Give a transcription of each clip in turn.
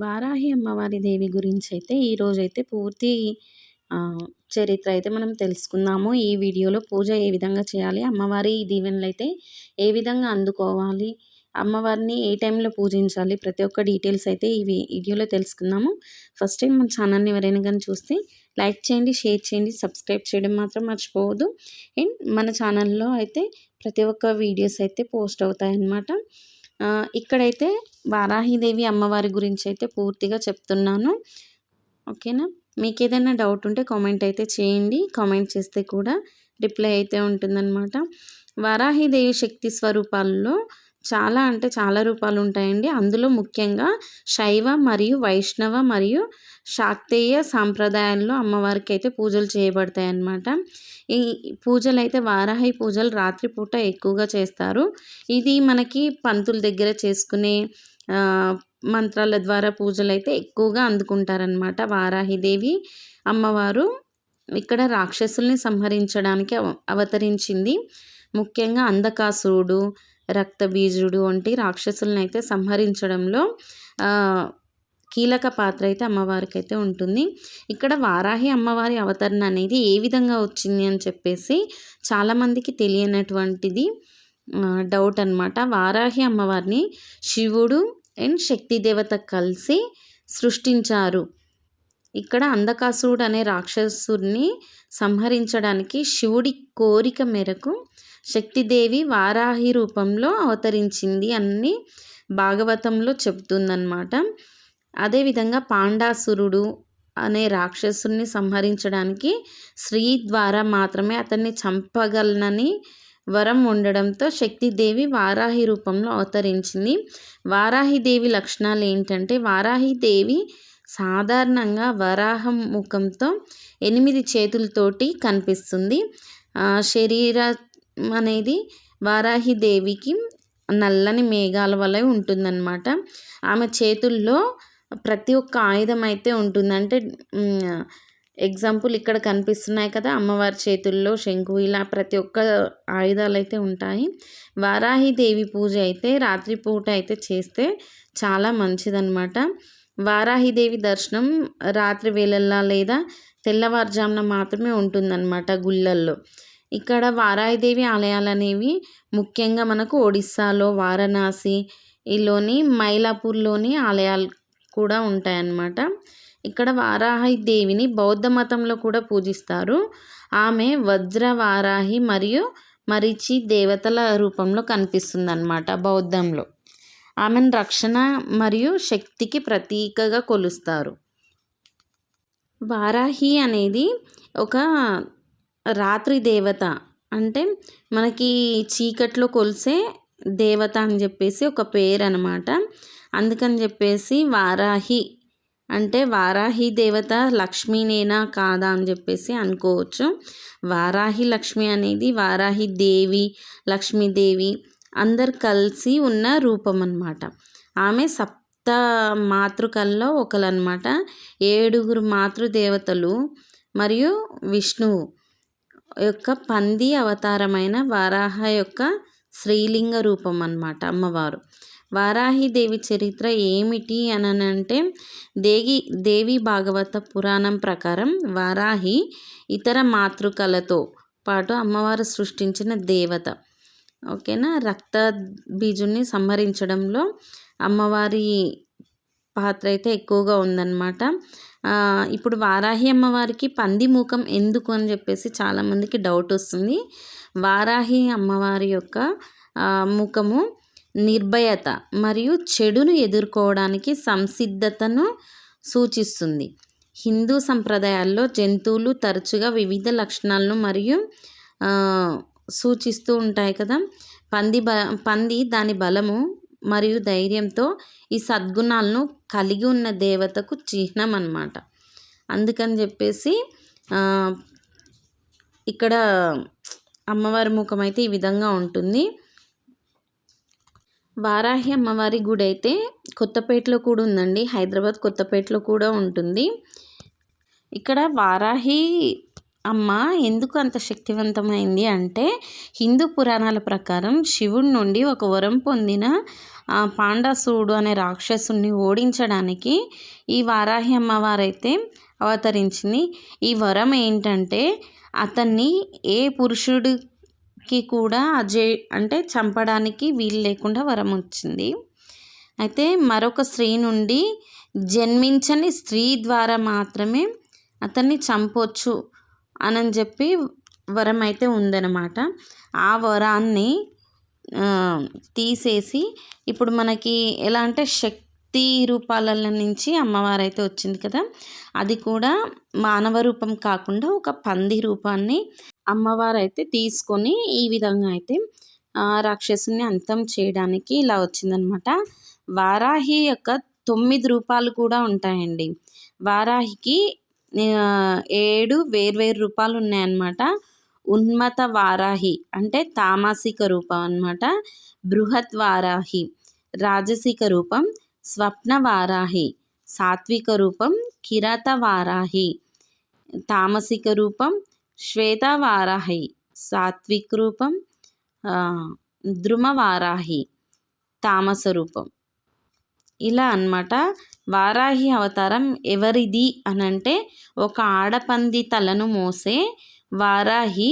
వారాహి అమ్మవారి దేవి గురించైతే ఈరోజైతే పూర్తి చరిత్ర అయితే మనం తెలుసుకుందాము. ఈ వీడియోలో పూజ ఏ విధంగా చేయాలి, అమ్మవారి దీవెనలైతే ఏ విధంగా అందుకోవాలి, అమ్మవారిని ఏ టైంలో పూజించాలి, ప్రతి ఒక్క డీటెయిల్స్ అయితే ఈ వీడియోలో తెలుసుకుందాము. ఫస్ట్ టైం మన ఛానల్ని ఎవరైనా కానీ చూస్తే లైక్ చేయండి, షేర్ చేయండి, సబ్స్క్రైబ్ చేయడం మాత్రం మర్చిపోవద్దు. అండ్ మన ఛానల్లో అయితే ప్రతి ఒక్క వీడియోస్ అయితే పోస్ట్ అవుతాయన్నమాట. ఇక్కడైతే వారాహిదేవి అమ్మవారి గురించి అయితే పూర్తిగా చెప్తున్నాను. ఓకేనా? మీకు ఏదైనా డౌట్ ఉంటే కామెంట్ అయితే చేయండి. కామెంట్ చేస్తే కూడా రిప్లై అయితే ఉంటుందన్నమాట. వారాహిదేవి శక్తి స్వరూపాల్లో చాలా అంటే చాలా రూపాలు ఉంటాయండి. అందులో ముఖ్యంగా శైవ మరియు వైష్ణవ మరియు శాక్తేయ సాంప్రదాయాల్లో అమ్మవారికి అయితే పూజలు చేయబడతాయి అన్నమాట. ఈ పూజలు అయితే వారాహి పూజలు రాత్రిపూట ఎక్కువగా చేస్తారు. ఇది మనకి పంతుల దగ్గర చేసుకునే మంత్రాల ద్వారా పూజలు అయితే ఎక్కువగా అందుకుంటారనమాట. వారాహిదేవి అమ్మవారు ఇక్కడ రాక్షసుల్ని సంహరించడానికి అవతరించింది. ముఖ్యంగా అంధకాసురుడు, రక్తబీజుడు వంటి రాక్షసులను అయితే సంహరించడంలో కీలక పాత్ర అయితే అమ్మవారికి అయితే ఉంటుంది. ఇక్కడ వారాహి అమ్మవారి అవతరణ అనేది ఏ విధంగా వచ్చింది అని చెప్పేసి చాలామందికి తెలియనటువంటిది డౌట్ అనమాట. వారాహి అమ్మవారిని శివుడు అండ్ శక్తి దేవత కలిసి సృష్టించారు. ఇక్కడ అంధకాసురుడు అనే రాక్షసుడిని సంహరించడానికి శివుడి కోరిక మేరకు శక్తిదేవి వారాహి రూపంలో అవతరించింది అని భాగవతంలో చెబుతుందన్నమాట. అదేవిధంగా పాండాసురుడు అనే రాక్షసుని సంహరించడానికి స్త్రీ ద్వారా మాత్రమే అతన్ని చంపగలనని వరం ఉండడంతో శక్తిదేవి వారాహి రూపంలో అవతరించింది. వారాహిదేవి లక్షణాలు ఏంటంటే, వారాహిదేవి సాధారణంగా వరాహం ముఖంతో 8 చేతులతోటి కనిపిస్తుంది. శరీరం అనేది వారాహిదేవికి నల్లని మేఘాల వలె ఉంటుందన్నమాట. ఆమె చేతుల్లో ప్రతి ఒక్క ఆయుధం అయితే ఉంటుంది. అంటే ఎగ్జాంపుల్ ఇక్కడ కనిపిస్తున్నాయి కదా, అమ్మవారి చేతుల్లో శంకు, ఇలా ప్రతి ఒక్క ఆయుధాలు అయితే ఉంటాయి. వారాహిదేవి పూజ అయితే రాత్రిపూట అయితే చేస్తే చాలా మంచిదన్నమాట. వారాహిదేవి దర్శనం రాత్రి వేళల్లో లేదా తెల్లవారుజామున మాత్రమే ఉంటుందన్నమాట గుళ్ళల్లో. ఇక్కడ వారాహిదేవి ఆలయాలు అనేవి ముఖ్యంగా మనకు ఒడిస్సాలో వారణాసిలోని మైలాపూర్లోని ఆలయాలు కూడా ఉంటాయన్నమాట. ఇక్కడ వారాహిదేవిని బౌద్ధ మతంలో కూడా పూజిస్తారు. ఆమె వజ్ర వారాహి మరియు మరీచి దేవతల రూపంలో కనిపిస్తుందన్నమాట బౌద్ధంలో. ఆమెను రక్షణ మరియు శక్తికి ప్రతీకగా కొలుస్తారు. వారాహి అనేది ఒక రాత్రి దేవత, అంటే మనకి చీకట్లో కొలిసే దేవత అని చెప్పేసి ఒక పేరు అనమాట. అందుకని చెప్పేసి వారాహి అంటే వారాహి దేవత లక్ష్మీనేనా కాదా అని చెప్పేసి అనుకోవచ్చు. వారాహి లక్ష్మి అనేది వారాహి దేవి, లక్ష్మీదేవి అందరు కలిసి ఉన్న రూపం అన్నమాట. ఆమె సప్త మాతృకల్లో ఒకరన్నమాట. 7 మాతృదేవతలు మరియు విష్ణువు యొక్క పంది అవతారమైన వారాహ యొక్క శ్రీలింగ రూపం అన్నమాట అమ్మవారు. వారాహిదేవి చరిత్ర ఏమిటి అంటే, దేవి భాగవత పురాణం ప్రకారం వారాహి ఇతర మాతృకలతో పాటు అమ్మవారు సృష్టించిన దేవత. ఓకేనా? రక్త బీజుని సంహరించడంలో అమ్మవారి పాత్ర అయితే ఎక్కువగా ఉందన్నమాట. ఇప్పుడు వారాహి అమ్మవారికి పంది ముఖం ఎందుకు అని చెప్పేసి చాలామందికి డౌట్ వస్తుంది. వారాహి అమ్మవారి యొక్క ముఖము నిర్భయత మరియు చెడును ఎదుర్కోవడానికి సంసిద్ధతను సూచిస్తుంది. హిందూ సంప్రదాయాల్లో జంతువులు తరచుగా వివిధ లక్షణాలను మరియు సూచిస్తూ ఉంటాయి కదా. పంది దాని బలము మరియు ధైర్యంతో ఈ సద్గుణాలను కలిగి ఉన్న దేవతకు చిహ్నం అన్నమాట. అందుకని చెప్పేసి ఇక్కడ అమ్మవారి ముఖం అయితే ఈ విధంగా ఉంటుంది. వారాహి అమ్మవారి గుడి అయితే కొత్తపేటలో కూడా ఉందండి. హైదరాబాద్ కొత్తపేటలో కూడా ఉంటుంది. ఇక్కడ వారాహి అమ్మ ఎందుకు అంత శక్తివంతమైంది అంటే, హిందూ పురాణాల ప్రకారం శివుడి నుండి ఒక వరం పొందిన పాండాసురుడు అనే రాక్షసుని ఓడించడానికి ఈ వారాహి అమ్మవారైతే అవతరించింది. ఈ వరం ఏంటంటే, అతన్ని ఏ పురుషుడికి కూడా అంటే చంపడానికి వీలు లేకుండా వరం వచ్చింది. అయితే మరొక స్త్రీ నుండి జన్మించని స్త్రీ ద్వారా మాత్రమే అతన్ని చంపొచ్చు అని చెప్పి వరం అయితే ఉందన్నమాట. ఆ వరాన్ని తీసేసి ఇప్పుడు మనకి ఎలా అంటే శక్తి రూపాల నుంచి అమ్మవారైతే వచ్చింది కదా, అది కూడా మానవ రూపం కాకుండా ఒక పంది రూపాన్ని అమ్మవారైతే తీసుకొని ఈ విధంగా అయితే రాక్షసుని అంతం చేయడానికి ఇలా వచ్చిందనమాట. వారాహి యొక్క 9 రూపాలు కూడా ఉంటాయండి. వారాహికి 7 వేర్వేరు రూపాలు ఉన్నాయన్నమాట. ఉన్మత వారాహి అంటే తామసిక రూపం అన్నమాట. బృహత్ వారాహి రాజసిక రూపం, స్వప్న వారాహి సాత్విక రూపం, కిరాత వారాహి తామసిక రూపం, శ్వేత వారాహి సాత్విక రూపం, ద్రుమ వారాహి తామస రూపం. ఇలా అన్నమాట. వారాహి అవతారం ఎవరిది అనంటే, ఒక ఆడపంది తలను మోసే వారాహి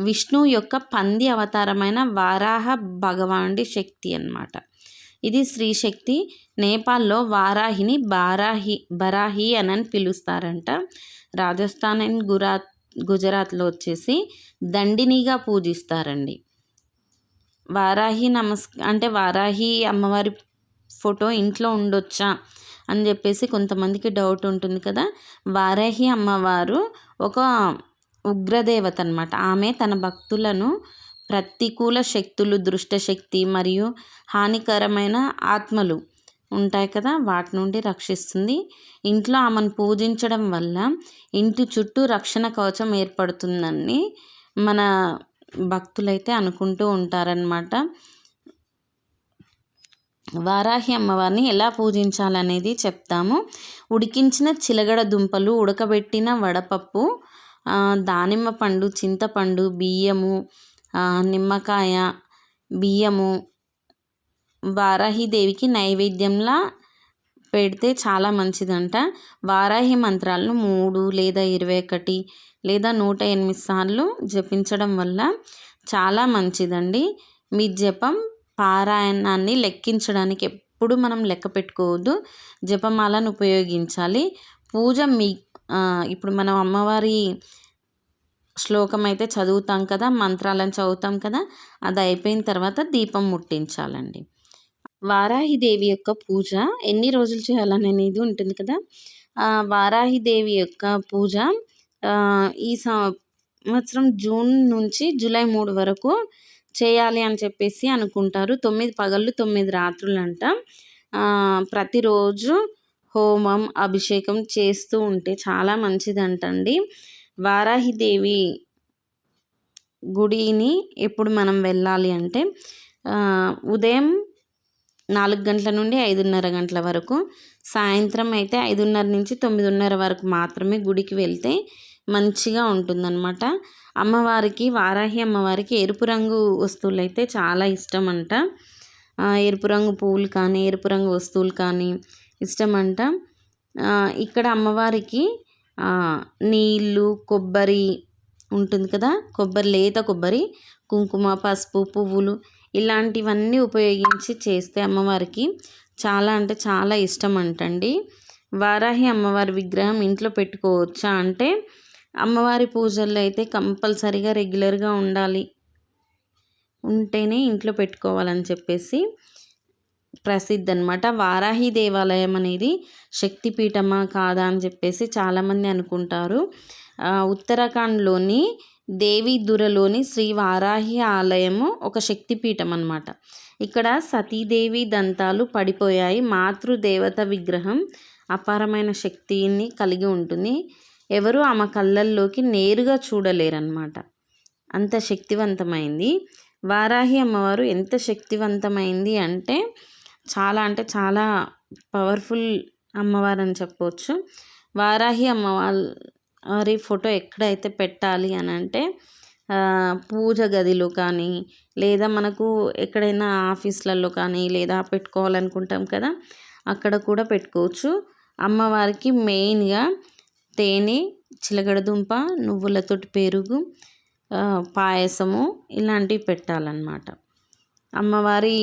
విష్ణు యొక్క పంది అవతారమైన వారాహ భగవానుడి శక్తి అన్నమాట. ఇది స్త్రీ శక్తి. నేపాల్లో వారాహిని బరాహి అని పిలుస్తారంట. రాజస్థాన్ అండ్ గుజరాత్లో వచ్చేసి దండినిగా పూజిస్తారండి. వారాహి అంటే వారాహి అమ్మవారి ఫోటో ఇంట్లో ఉండొచ్చా అని చెప్పేసి కొంతమందికి డౌట్ ఉంటుంది కదా. వారాహి అమ్మవారు ఒక ఉగ్రదేవత అన్నమాట. ఆమె తన భక్తులను ప్రతికూల శక్తులు, దుష్టశక్తి మరియు హానికరమైన ఆత్మలు ఉంటాయి కదా, వాటి నుండి రక్షిస్తుంది. ఇంట్లో ఆమెను పూజించడం వల్ల ఇంటి చుట్టూ రక్షణ కవచం ఏర్పడుతుందని మన భక్తులైతే అనుకుంటూ ఉంటారనమాట. వారాహి అమ్మవారిని ఎలా పూజించాలనేది చెప్తాము. ఉడికించిన చిలగడ దుంపలు, ఉడకబెట్టిన వడపప్పు, దానిమ్మ పండు, చింతపండు, బియ్యము, నిమ్మకాయ, బియ్యము వారాహిదేవికి నైవేద్యంలా పెడితే చాలా మంచిదంట. వారాహి మంత్రాలను 3 లేదా 21 లేదా 108 సార్లు జపించడం వల్ల చాలా మంచిదండి. మీ జపం పారాయణాన్ని లెక్కించడానికి ఎప్పుడు మనం లెక్క పెట్టుకోవద్దు. జపమాలను ఉపయోగించాలి. పూజ ఇప్పుడు మనం అమ్మవారి శ్లోకం అయితే చదువుతాం కదా, మంత్రాలను చదువుతాం కదా, అది అయిపోయిన తర్వాత దీపం ముట్టించాలండి. వారాహిదేవి యొక్క పూజ ఎన్ని రోజులు చేయాలనేది ఉంటుంది కదా. వారాహిదేవి యొక్క పూజ ఈ సంవత్సరం జూన్ నుంచి జూలై 3 వరకు చేయాలి అని చెప్పేసి అనుకుంటారు. 9 పగళ్ళు 9 రాత్రులు అంట. ప్రతిరోజు హోమం, అభిషేకం చేస్తూ ఉంటే చాలా మంచిదంటండి. వారాహిదేవి గుడిని ఎప్పుడు మనం వెళ్ళాలి అంటే, ఉదయం 4 గంటల నుండి 5:30 గంటల వరకు, సాయంత్రం అయితే 5:30 నుంచి 9:30 వరకు మాత్రమే గుడికి వెళ్తే మంచిగా ఉంటుందన్నమాట. అమ్మవారికి, వారాహి అమ్మవారికి ఎరుపు రంగు వస్తువులు అయితే చాలా ఇష్టం అంట. ఎరుపు రంగు పువ్వులు కానీ, ఎరుపు రంగు వస్తువులు కానీ ఇష్టం అంట. ఇక్కడ అమ్మవారికి నీళ్ళు, కొబ్బరి ఉంటుంది కదా, లేత కొబ్బరి, కుంకుమ, పసుపు, పువ్వులు ఇలాంటివన్నీ ఉపయోగించి చేస్తే అమ్మవారికి చాలా అంటే చాలా ఇష్టం అంటండి. వారాహి అమ్మవారి విగ్రహం ఇంట్లో పెట్టుకోవచ్చా అంటే, అమ్మవారి పూజల్లో అయితే కంపల్సరీగా రెగ్యులర్గా ఉంటేనే ఇంట్లో పెట్టుకోవాలని చెప్పేసి ప్రసిద్ధి అనమాట. వారాహి దేవాలయం అనేది శక్తిపీఠమా కాదా అని చెప్పేసి చాలామంది అనుకుంటారు. ఉత్తరాఖండ్లోని దేవీదురలోని శ్రీ వారాహి ఆలయము ఒక శక్తిపీఠం అన్నమాట. ఇక్కడ సతీదేవి దంతాలు పడిపోయాయి. మాతృదేవత విగ్రహం అపారమైన శక్తిని కలిగి ఉంటుంది. ఎవరు ఆమె కళ్ళల్లోకి నేరుగా చూడలేరన్నమాట. అంత శక్తివంతమైంది వారాహి అమ్మవారు. ఎంత శక్తివంతమైంది అంటే చాలా పవర్ఫుల్ అమ్మవారు అని చెప్పవచ్చు. వారాహి అమ్మవారు మరి ఫోటో ఎక్కడైతే పెట్టాలి అని అంటే పూజ గదిలో కానీ లేదా మనకు ఎక్కడైనా ఆఫీస్లలో కానీ లేదా పెట్టుకోవాలనుకుంటాం కదా, అక్కడ కూడా పెట్టుకోవచ్చు. అమ్మవారికి మెయిన్గా తేనె, చిలకడదుంప, నువ్వులతోటి పెరుగు, పాయసము ఇలాంటివి పెట్టాలన్నమాట. అమ్మవారి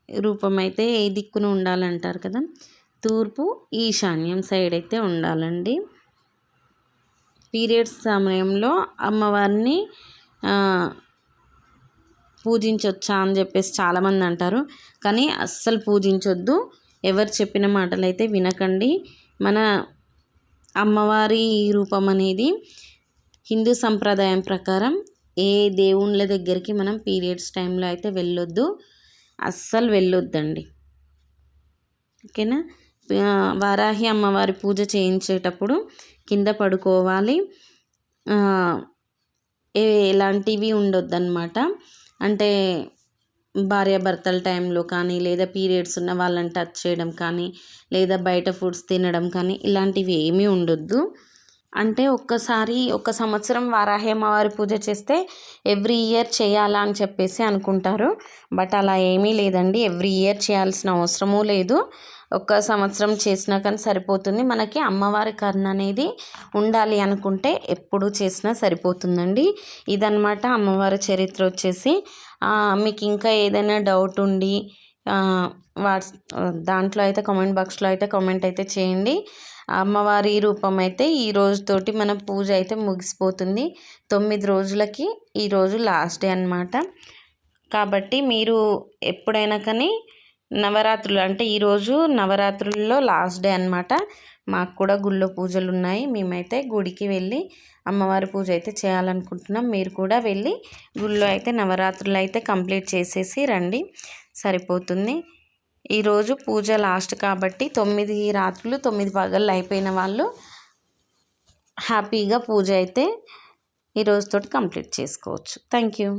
రూపం అయితే ఏ దిక్కున ఉండాలంటారు కదా, తూర్పు ఈశాన్యం సైడ్ అయితే ఉండాలండి. పీరియడ్స్ సమయంలో అమ్మవారిని పూజించవచ్చా అని చెప్పేసి చాలామంది అంటారు, కానీ అస్సలు పూజించొద్దు. ఎవరు చెప్పిన మాటలు అయితే వినకండి. మన అమ్మవారి రూపం అనేది హిందూ సంప్రదాయం ప్రకారం ఏ దేవుళ్ళ దగ్గరికి మనం పీరియడ్స్ టైంలో అయితే వెళ్ళొద్దు, అస్సలు వెళ్ళొద్దండి. ఓకేనా. వారాహి అమ్మవారి పూజ చేయించేటప్పుడు కింద పడుకోవాలి. ఎలాంటివి ఉండొద్దన్నమాట. అంటే భార్యాభర్తల టైంలో కానీ లేదా పీరియడ్స్ ఉన్న వాళ్ళని టచ్ చేయడం కానీ లేదా బయట ఫుడ్స్ తినడం కానీ ఇలాంటివి ఏమీ ఉండొద్దు. అంటే ఒక సంవత్సరం వారాహి అమ్మవారి పూజ చేస్తే ఎవ్రీ ఇయర్ చేయాలా అని చెప్పేసి అనుకుంటారు. బట్ అలా ఏమీ లేదండి, ఎవ్రీ ఇయర్ చేయాల్సిన అవసరమూ లేదు. ఒక్క సంవత్సరం చేసినా కానీ సరిపోతుంది. మనకి అమ్మవారి కరుణ అనేది ఉండాలి అనుకుంటే ఎప్పుడు చేసినా సరిపోతుందండి. ఇదన్నమాట అమ్మవారి చరిత్ర వచ్చేసి. మీకు ఇంకా ఏదైనా డౌట్ ఉండి దాంట్లో అయితే కామెంట్ బాక్స్లో అయితే కామెంట్ అయితే చేయండి. అమ్మవారి రూపం అయితే ఈ రోజుతోటి మన పూజ అయితే ముగిసిపోతుంది. 9 రోజులకి ఈరోజు లాస్ట్ డే అన్నమాట. కాబట్టి మీరు ఎప్పుడైనా కానీ నవరాత్రులు అంటే ఈరోజు నవరాత్రుల్లో లాస్ట్ డే అన్నమాట. మాకు కూడా గుళ్ళో పూజలు ఉన్నాయి. మేమైతే గుడికి వెళ్ళి అమ్మవారి పూజ అయితే చేయాలనుకుంటున్నాం. మీరు కూడా వెళ్ళి గుళ్ళో అయితే నవరాత్రులు అయితే కంప్లీట్ చేసేసి రండి, సరిపోతుంది. ఈరోజు పూజ లాస్ట్ కాబట్టి 9 రాత్రులు 9 పగళ్ళు అయిపోయిన వాళ్ళు హ్యాపీగా పూజ అయితే ఈరోజుతోటి కంప్లీట్ చేసుకోవచ్చు. Thank you.